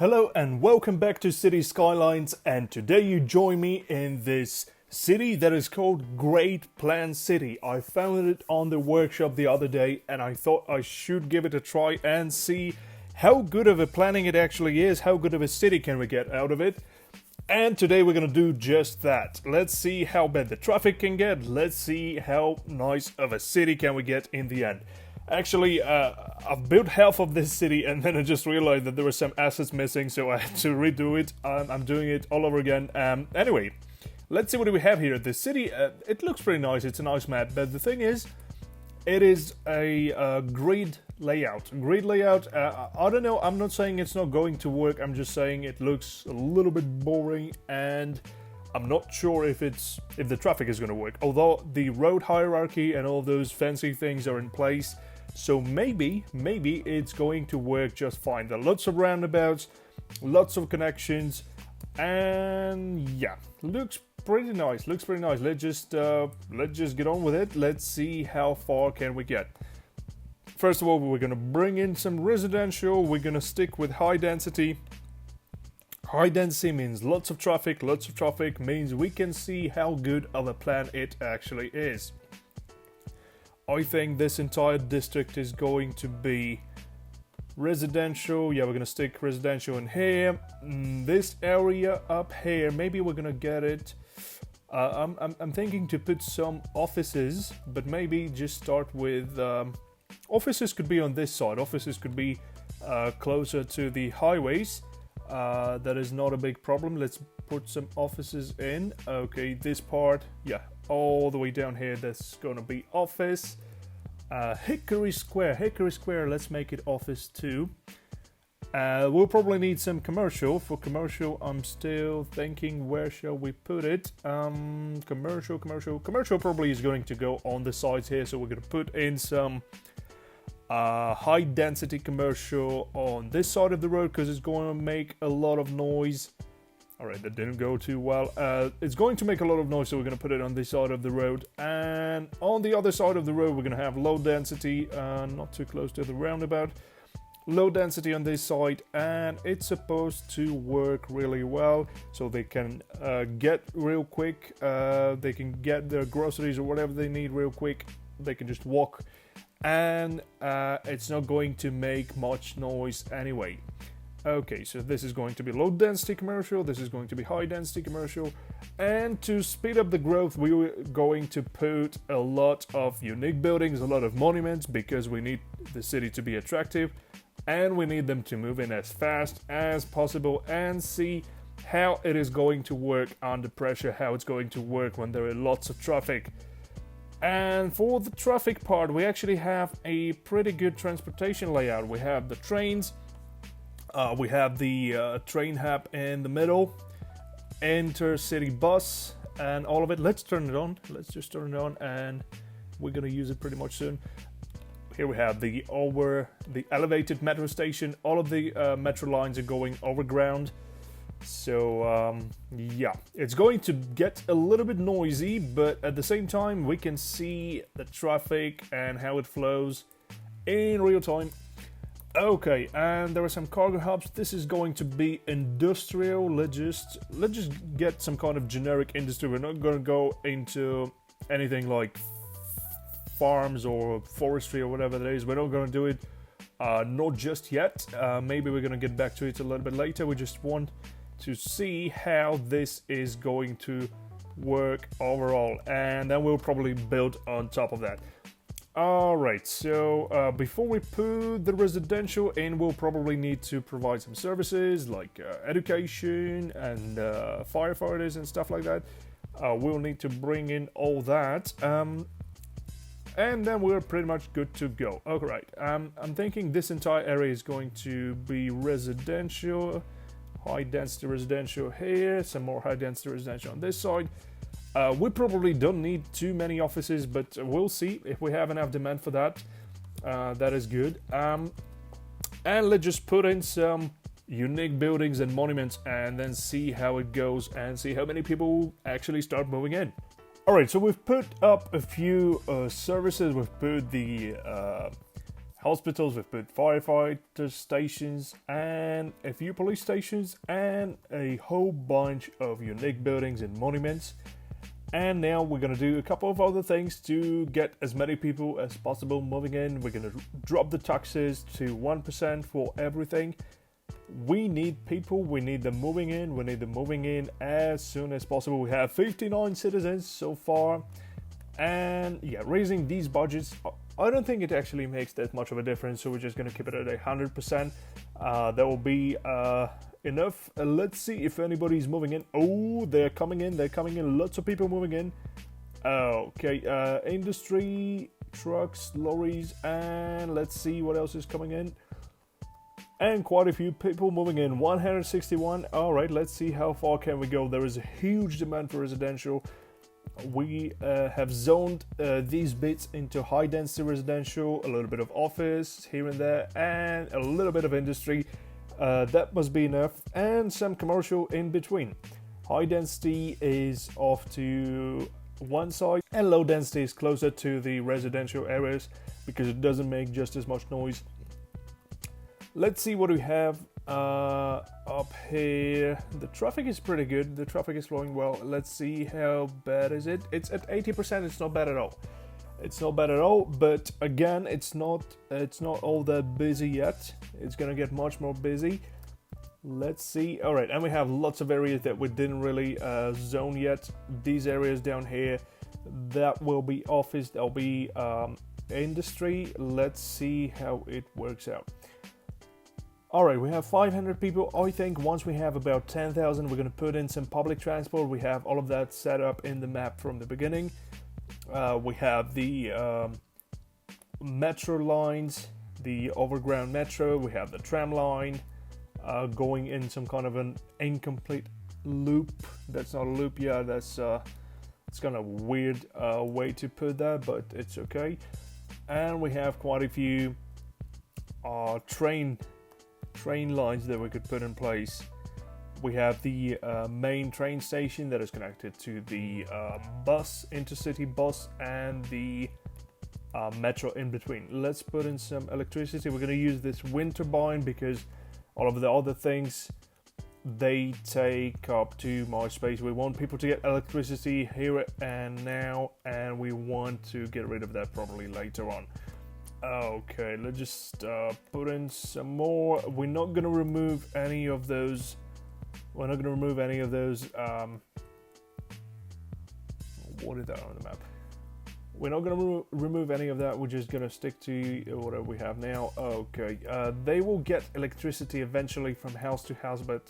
Hello and welcome back to City Skylines, and today you join me in this city that is called Great Plan City. I found it on the workshop the other day and I thought I should give it a try and see how good of a planning it actually is, how good of a city can we get out of it. And today we're gonna do just that. Let's see how bad the traffic can get, let's see how nice of a city can we get in the end. Actually, I've built half of this city and then I just realized that there were some assets missing, so I had to redo it. I'm doing it all over again. Anyway, let's see what do we have here. The city, it looks pretty nice, it's a nice map, but the thing is, it is a grid layout. I don't know, I'm not saying it's not going to work, I'm just saying it looks a little bit boring and I'm not sure if the traffic is going to work. Although the road hierarchy and all those fancy things are in place, so maybe it's going to work just fine. There are lots of roundabouts, lots of connections, and yeah, looks pretty nice. Let's just get on with it. Let's see how far can we get. First of all, we're gonna bring in some residential. We're gonna stick with high density. High density means lots of traffic. Lots of traffic means we can see how good of a plan it actually is. I think this entire district is going to be residential. Yeah, we're gonna stick residential in here. This area up here, maybe we're gonna get it. I'm thinking to put some offices, but maybe just start with offices. Could be on this side. Offices could be closer to the highways. That is not a big problem. Let's put some offices in. Okay, this part, yeah, all the way down here, that's gonna be office. Hickory Square, let's make it office too. We'll probably need some commercial. For commercial, I'm still thinking, where shall we put it? Commercial probably is going to go on the sides here, so we're gonna put in some high density commercial on this side of the road because it's going to make a lot of noise. Alright, that didn't go too well. It's going to make a lot of noise, so we're going to put it on this side of the road. And on the other side of the road, we're going to have low density, not too close to the roundabout. Low density on this side, and it's supposed to work really well, so they can get real quick. They can get their groceries or whatever they need real quick. They can just walk. And it's not going to make much noise anyway. Okay, so this is going to be low density commercial, this is going to be high density commercial, and to speed up the growth we're going to put a lot of unique buildings, a lot of monuments, because we need the city to be attractive and we need them to move in as fast as possible and see how it is going to work under pressure, how it's going to work when there are lots of traffic. And for the traffic part, we actually have a pretty good transportation layout. We have the trains, we have the train hub in the middle, intercity bus, and all of it. Let's turn it on. Let's just turn it on, and we're gonna use it pretty much soon. Here we have the elevated metro station. All of the metro lines are going overground. So yeah, it's going to get a little bit noisy, but at the same time we can see the traffic and how it flows in real time. Okay, and there are some cargo hubs. This is going to be industrial. Let's just get some kind of generic industry. We're not going to go into anything like farms or forestry or whatever that is. We're not going to do it, not just yet. Maybe we're going to get back to it a little bit later. We just want to see how this is going to work overall, and then we'll probably build on top of that. Alright, so before we put the residential in, we'll probably need to provide some services like education and firefighters and stuff like that. We'll need to bring in all that, and then we're pretty much good to go. Alright, I'm thinking this entire area is going to be residential. High density residential here, some more high density residential on this side. We probably don't need too many offices, but we'll see if we have enough demand for that. That is good. And let's just put in some unique buildings and monuments and then see how it goes and see how many people actually start moving in. Alright, so we've put up a few services. We've put the hospitals, we've put firefighter stations and a few police stations and a whole bunch of unique buildings and monuments. And now we're going to do a couple of other things to get as many people as possible moving in. We're going to drop the taxes to 1% for everything. We need people, we need them moving in, we need them moving in as soon as possible. We have 59 citizens so far. And yeah, raising these budgets, I don't think it actually makes that much of a difference. So we're just going to keep it at 100%. That will be enough. Let's see if anybody's moving in. Oh, they're coming in. Lots of people moving in. Okay, industry, trucks, lorries, and let's see what else is coming in. And quite a few people moving in, 161. All right, let's see how far can we go. There is a huge demand for residential. We have zoned these bits into high density residential, a little bit of office here and there, and a little bit of industry. That must be enough, and some commercial in between. High density is off to one side, and low density is closer to the residential areas because it doesn't make just as much noise. Let's see what we have up here. The traffic is pretty good. The traffic is flowing well. Let's see how bad is it. It's at 80%. It's not bad at all. It's not bad at all. But again, it's not all that busy yet. It's gonna get much more busy. Let's see. All right, and we have lots of areas that we didn't really zone yet. These areas down here, that will be office. That'll be industry. Let's see how it works out. Alright, we have 500 people. I think once we have about 10,000, we're going to put in some public transport. We have all of that set up in the map from the beginning. We have the metro lines, the overground metro. We have the tram line going in some kind of an incomplete loop. That's not a loop, yeah, that's it's kind of a weird way to put that, but it's okay. And we have quite a few train lines that we could put in place. We have the main train station that is connected to the bus, intercity bus, and the metro in between. Let's put in some electricity. We're going to use this wind turbine because all of the other things, they take up too much space. We want people to get electricity here and now, and we want to get rid of that probably later on. Okay, let's just put in some more. We're not going to remove any of those. What is that on the map? We're not going to remove any of that. We're just going to stick to whatever we have now. Okay, they will get electricity eventually from house to house, but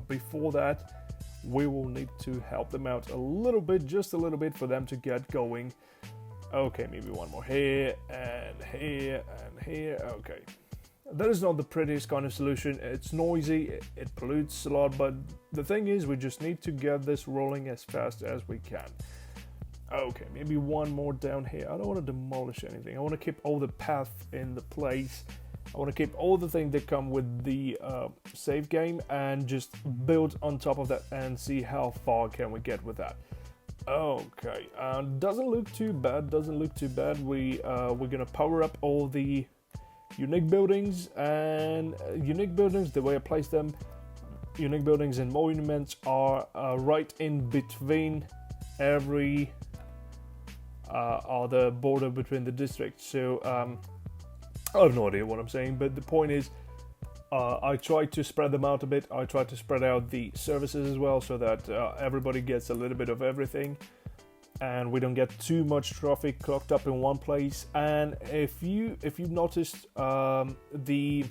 before that, we will need to help them out a little bit, just a little bit, for them to get going. Okay, maybe one more here and here and here. Okay, that is not the prettiest kind of solution. It's noisy, it pollutes a lot, but the thing is, we just need to get this rolling as fast as we can. Okay, maybe one more down here. I don't want to demolish anything. I want to keep all the path in the place. I want to keep all the things that come with the save game and just build on top of that and see how far can we get with that. Okay, doesn't look too bad. We're gonna power up all the unique buildings, and unique buildings, the way I place them, unique buildings and monuments are right in between every other border between the districts. So I have no idea what I'm saying, but the point is, I try to spread them out a bit. I try to spread out the services as well, so that everybody gets a little bit of everything, and we don't get too much traffic clogged up in one place. And if you've noticed, the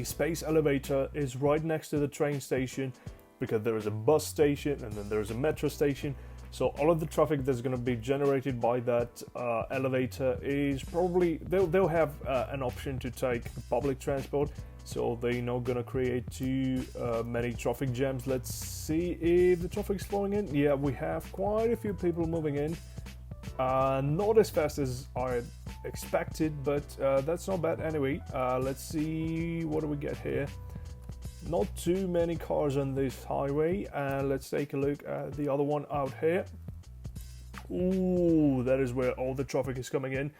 space elevator is right next to the train station, because there is a bus station and then there is a metro station. So all of the traffic that's going to be generated by that elevator is probably, they'll have an option to take public transport, so they're not going to create too many traffic jams. Let's see if the traffic's flowing in. Yeah, we have quite a few people moving in. Not as fast as I expected, but that's not bad anyway. Let's see, what do we get here? Not too many cars on this highway, and let's take a look at the other one out here. Ooh, that is where all the traffic is coming in.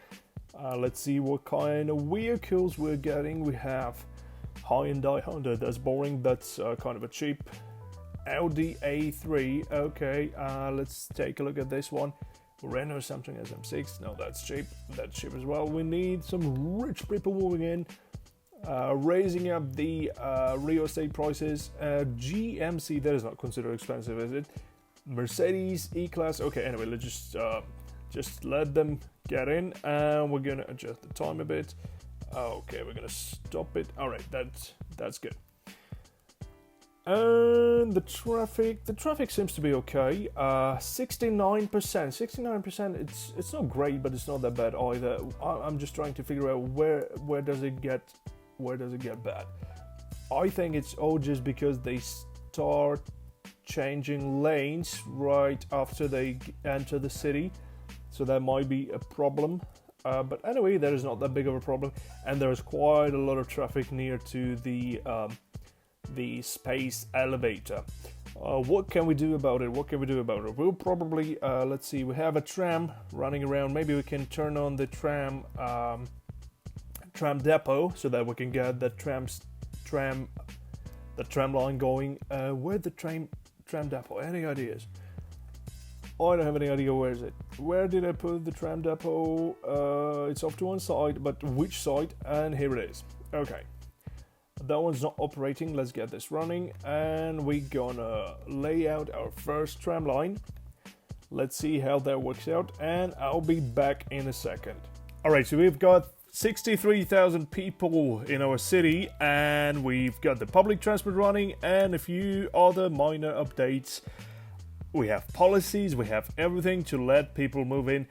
Let's see what kind of vehicles we're getting. We have Hyundai Honda, that's boring, that's kind of a cheap. Audi A3, okay, let's take a look at this one. Renault Samsung SM6, no, that's cheap as well. We need some rich people moving in, raising up the real estate prices. GMC, that is not considered expensive, is it? Mercedes E-Class, okay, anyway, let's just let them get in, and we're gonna adjust the time a bit. Okay, we're gonna stop it. All right, that's good. And the traffic seems to be okay. 69%. It's not great, but it's not that bad either. I'm just trying to figure out where does it get bad. I think it's all just because they start changing lanes right after they enter the city, so that might be a problem. But anyway, that is not that big of a problem, and there is quite a lot of traffic near to the space elevator. What can we do about it? We'll probably, let's see, we have a tram running around. Maybe we can turn on the tram depot so that we can get the tram line going. Where the tram depot? Any ideas? I don't have any idea where is it. Where did I put the tram depot? It's off to one side, but which side? And here it is. Okay. That one's not operating. Let's get this running, and we're gonna lay out our first tram line. Let's see how that works out, and I'll be back in a second. Alright, so we've got 63,000 people in our city, and we've got the public transport running, and a few other minor updates. We have policies, we have everything to let people move in.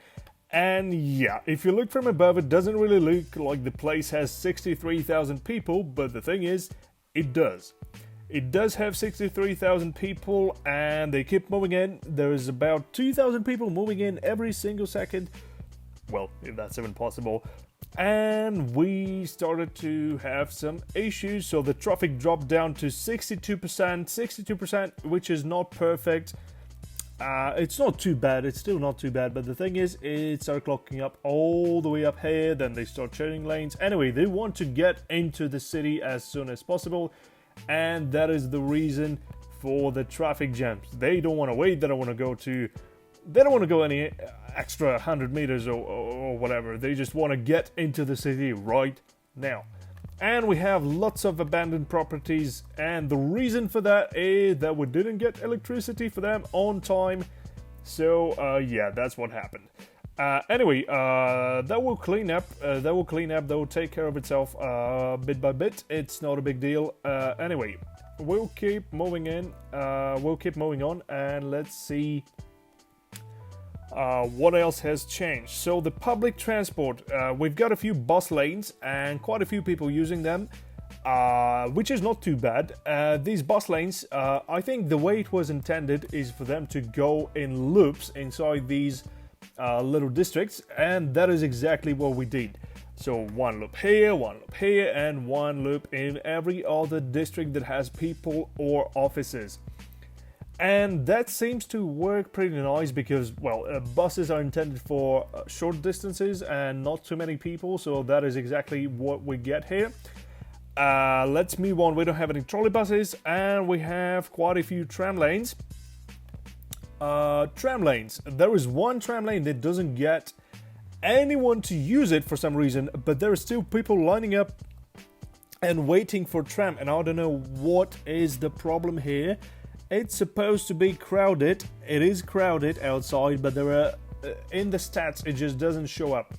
And yeah, if you look from above, it doesn't really look like the place has 63,000 people, but the thing is, it does. It does have 63,000 people, and they keep moving in. There's about 2,000 people moving in every single second. Well, if that's even possible. And we started to have some issues, so the traffic dropped down to 62%, which is not perfect. It's not too bad, it's still not too bad, but the thing is, it started clocking up all the way up here, then they start changing lanes. Anyway, they want to get into the city as soon as possible, and that is the reason for the traffic jams. They don't want to wait, they don't want to go any extra 100 meters or whatever. They just want to get into the city right now. And we have lots of abandoned properties, and the reason for that is that we didn't get electricity for them on time. So yeah, that's what happened. Anyway, that will clean up. That will take care of itself bit by bit. It's not a big deal. Anyway, we'll keep moving on, and let's see what else has changed. So the public transport, we've got a few bus lanes and quite a few people using them, which is not too bad. These bus lanes, I think the way it was intended is for them to go in loops inside these little districts, and that is exactly what we did. So one loop here, and one loop in every other district that has people or offices. And that seems to work pretty nice because, well, buses are intended for short distances and not too many people, so that is exactly what we get here. Let's move on. We don't have any trolley buses, and we have quite a few tram lanes. There is one tram lane that doesn't get anyone to use it for some reason, but there are still people lining up and waiting for tram, and I don't know what is the problem here. It's supposed to be crowded. It is crowded outside, but there are in the stats it just doesn't show up.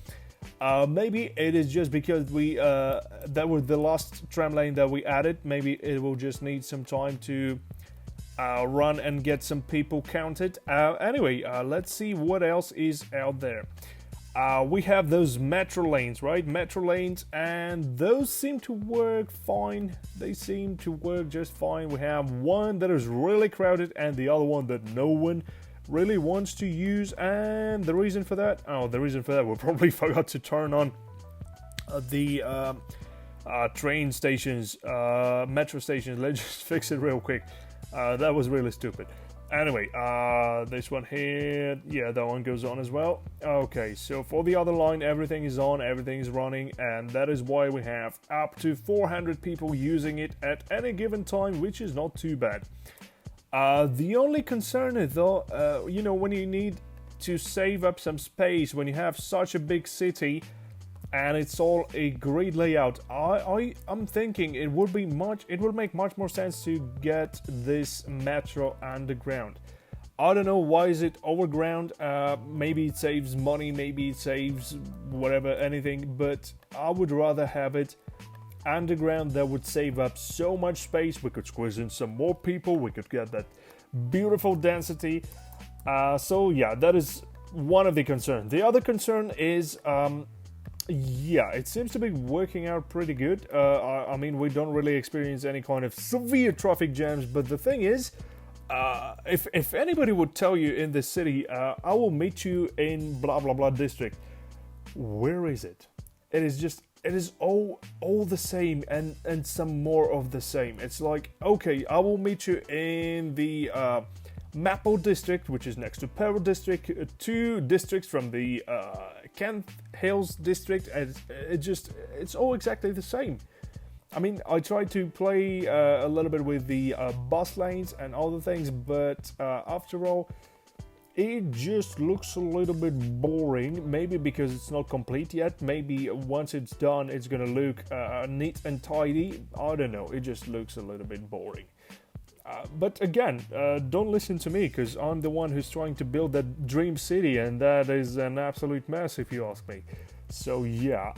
Maybe it is just because that was the last tram lane that we added. Maybe it will just need some time to run and get some people counted. Anyway, let's see what else is out there. We have those metro lanes, right? Metro lanes, and those seem to work fine. They seem to work just fine. We have one that is really crowded and the other one that no one really wants to use. And the reason for that, we probably forgot to turn on the train stations, metro stations. Let's just fix it real quick. That was really stupid. Anyway, this one here, yeah, that one goes on as well. Okay, so for the other line, everything is on, everything is running, and that is why we have up to 400 people using it at any given time, which is not too bad. The only concern is though, when you need to save up some space, when you have such a big city, and it's all a great layout, I'm thinking it would make much more sense to get this metro underground. I don't know why is it overground. Maybe it saves money, maybe it saves whatever, anything, but I would rather have it underground. That would save up so much space. We could squeeze in some more people, we could get that beautiful density. So yeah, that is one of the concerns. The other concern is yeah, it seems to be working out pretty good. I mean, we don't really experience any kind of severe traffic jams, but the thing is, if anybody would tell you in this city, I will meet you in blah blah blah district, where is it? It is all the same and some more of the same. It's like, okay, I will meet you in the Maple district, which is next to Pearl district, 2 districts from the Kent Hills district, and it's all exactly the same. I mean, I tried to play a little bit with the bus lanes and other things, but after all, it just looks a little bit boring. Maybe because it's not complete yet. Maybe once it's done, it's gonna look neat and tidy. I don't know. It just looks a little bit boring. But again, don't listen to me, because I'm the one who's trying to build that dream city, and that is an absolute mess if you ask me. So yeah,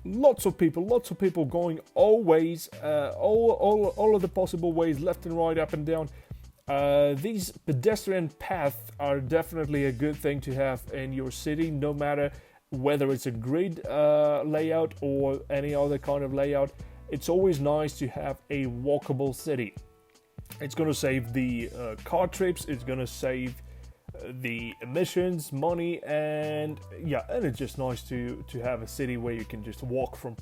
lots of people going all ways, all of the possible ways, left and right, up and down. These pedestrian paths are definitely a good thing to have in your city, no matter whether it's a grid layout or any other kind of layout. It's always nice to have a walkable city. It's going to save the car trips, it's going to save the emissions, money, and yeah, and it's just nice to have a city where you can just walk from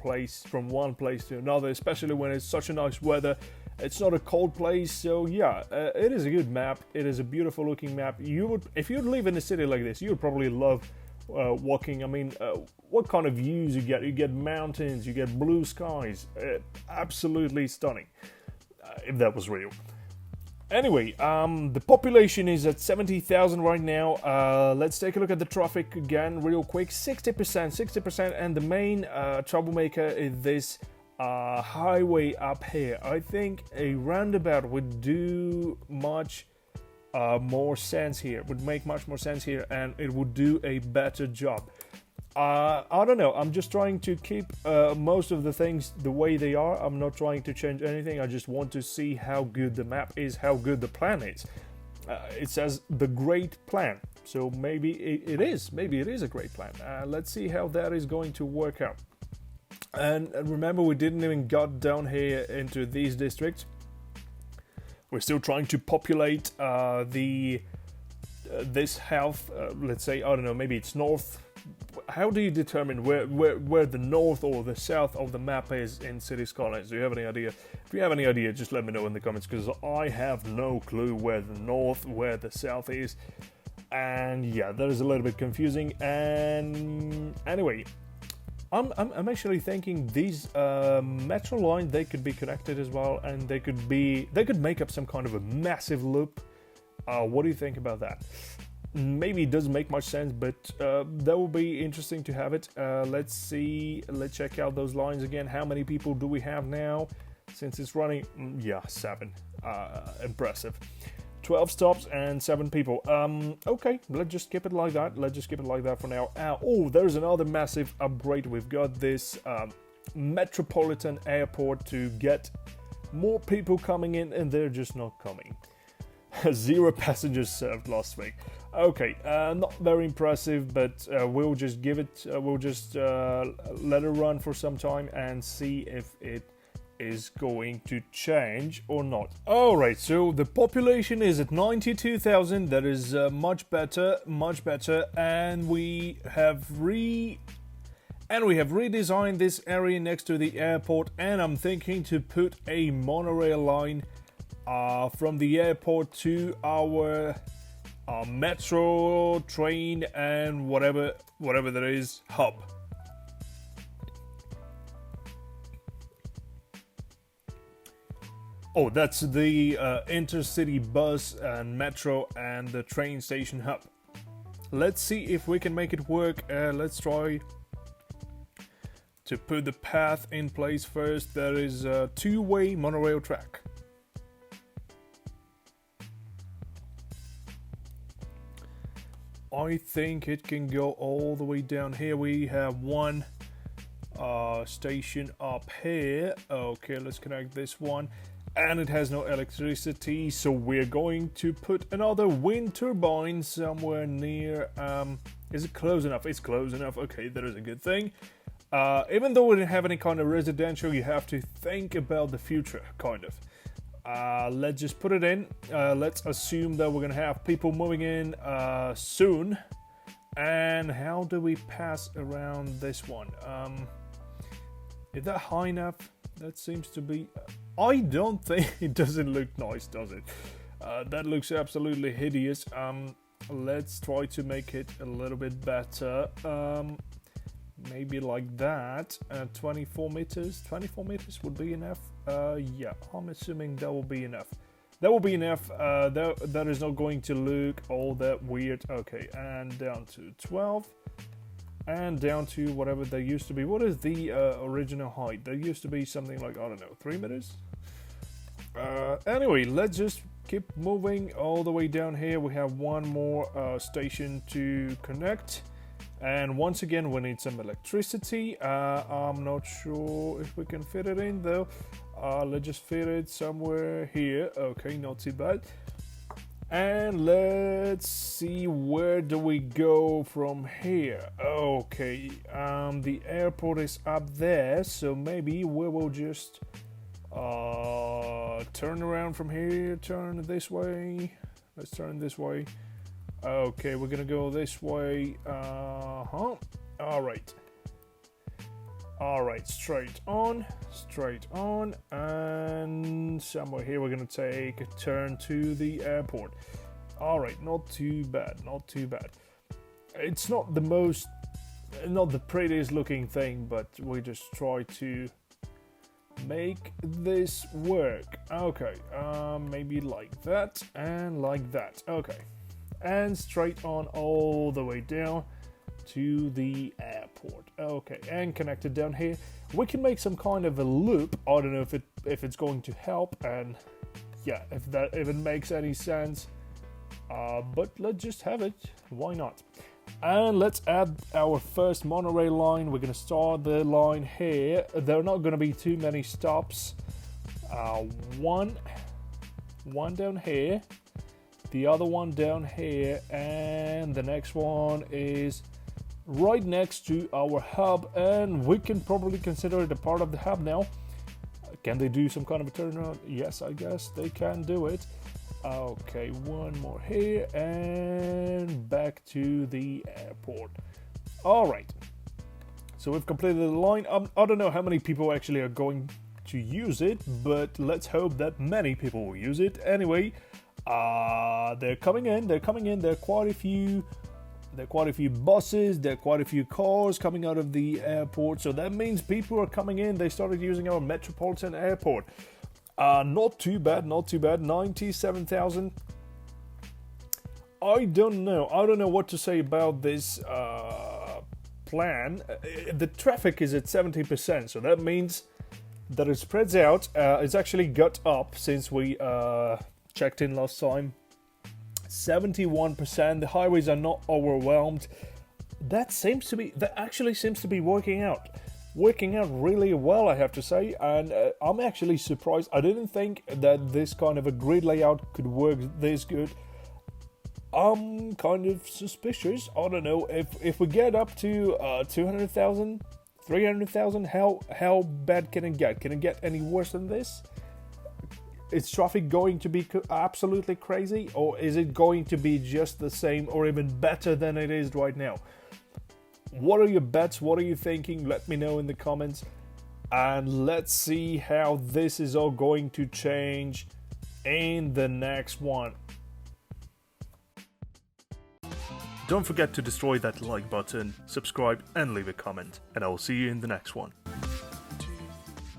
one place to another, especially when it's such a nice weather. It's not a cold place, so yeah, it is a good map. It is a beautiful looking map. If you'd live in a city like this, you would probably love walking. I mean, what kind of views you get? You get mountains, you get blue skies. Absolutely stunning, if that was real. Anyway, the population is at 70,000 right now. Let's take a look at the traffic again real quick. 60%, and the main troublemaker is this highway up here. I think a roundabout would do much more sense here, would make much more sense here, and it would do a better job. I don't know, I'm just trying to keep most of the things the way they are. I'm not trying to change anything. I just want to see how good the map is, how good the plan is. It says the great plan, so maybe it is a great plan. Let's see how that is going to work out. And remember, we didn't even got down here into these districts. We're still trying to populate this half. Let's say, I don't know, maybe it's north. How do you determine where the north or the south of the map is in City Skylines? Do you have any idea? If you have any idea, just let me know in the comments, because I have no clue where the north, where the south is. And yeah, that is a little bit confusing. And anyway, I'm actually thinking these metro lines, they could be connected as well, and they could make up some kind of a massive loop. What do you think about that? Maybe it doesn't make much sense, but that will be interesting to have it. Let's see. Let's check out those lines again. How many people do we have now? Since it's running, 7. Impressive. 12 stops and 7 people. Okay, let's just keep it like that. Let's just keep it like that for now. Oh, there's another massive upgrade. We've got this metropolitan airport to get more people coming in, and they're just not coming. 0 passengers served last week. Okay, not very impressive, but we'll just give it. We'll just let it run for some time and see if it is going to change or not. Alright, so the population is at 92,000. That is much better, and we have redesigned this area next to the airport, and I'm thinking to put a monorail line from the airport to our metro, train, and whatever there is hub. Oh, that's the intercity bus and metro and the train station hub. Let's see if we can make it work. Let's try to put the path in place first. There is a two-way monorail track. I think it can go all the way down here. We have one station up here. Okay, let's connect this one. And it has no electricity, so we're going to put another wind turbine somewhere near. Is it close enough? It's close enough. Okay, that is a good thing. Even though we don't have any kind of residential, you have to think about the future, kind of. Let's just put it in. Let's assume that we're gonna have people moving in soon. And how do we pass around this one? Is that high enough? That seems to be... I don't think it doesn't look nice, does it? That looks absolutely hideous. Let's try to make it a little bit better. Maybe like that. 24 meters. 24 meters would be enough. Yeah, I'm assuming that will be enough. That will be enough. That is not going to look all that weird. Okay, and down to 12. And down to whatever there used to be. What is the original height? There used to be something like, I don't know, 3 meters? Anyway, let's just keep moving all the way down here. We have one more station to connect. And once again, we need some electricity. I'm not sure if we can fit it in though. Let's just fit it somewhere here. Okay, not too bad. And let's see, where do we go from here? Okay, the airport is up there, so maybe we will just turn around from here, turn this way. Let's turn this way. Okay, we're gonna go this way. Alright, straight on, and somewhere here we're gonna take a turn to the airport. Alright, not too bad. It's not the prettiest looking thing, but we just try to make this work. Okay, maybe like that and like that. Okay, and straight on all the way down to the airport. Okay, and connected down here. We can make some kind of a loop. I don't know if it's going to help, and yeah, if it makes any sense. But let's just have it. Why not? And let's add our first monorail line. We're gonna start the line here. There are not gonna be too many stops. One down here, the other one down here, and the next one is right next to our hub, and we can probably consider it a part of the hub now. Can they do some kind of a turnaround? Yes, I guess they can do it. Okay, one more here and back to the airport. All right, so we've completed the line. I don't know how many people actually are going to use it, but let's hope that many people will use it. Anyway, they're coming in. There are quite a few. There are quite a few buses, there are quite a few cars coming out of the airport, so that means people are coming in. They started using our metropolitan airport. Not too bad, 97,000. I don't know what to say about this plan. The traffic is at 70%, so that means that it spreads out. It's actually got up since we checked in last time. 71%. The highways are not overwhelmed. That actually seems to be working out really well, I have to say, and I'm actually surprised. I didn't think that this kind of a grid layout could work this good. I'm kind of suspicious. I don't know if we get up to 200,000, 300,000. How bad can it get? Can it get any worse than this? Is traffic going to be absolutely crazy, or is it going to be just the same or even better than it is right now? What are your bets? What are you thinking? Let me know in the comments. And let's see how this is all going to change in the next one. Don't forget to destroy that like button, subscribe and leave a comment, and I will see you in the next one.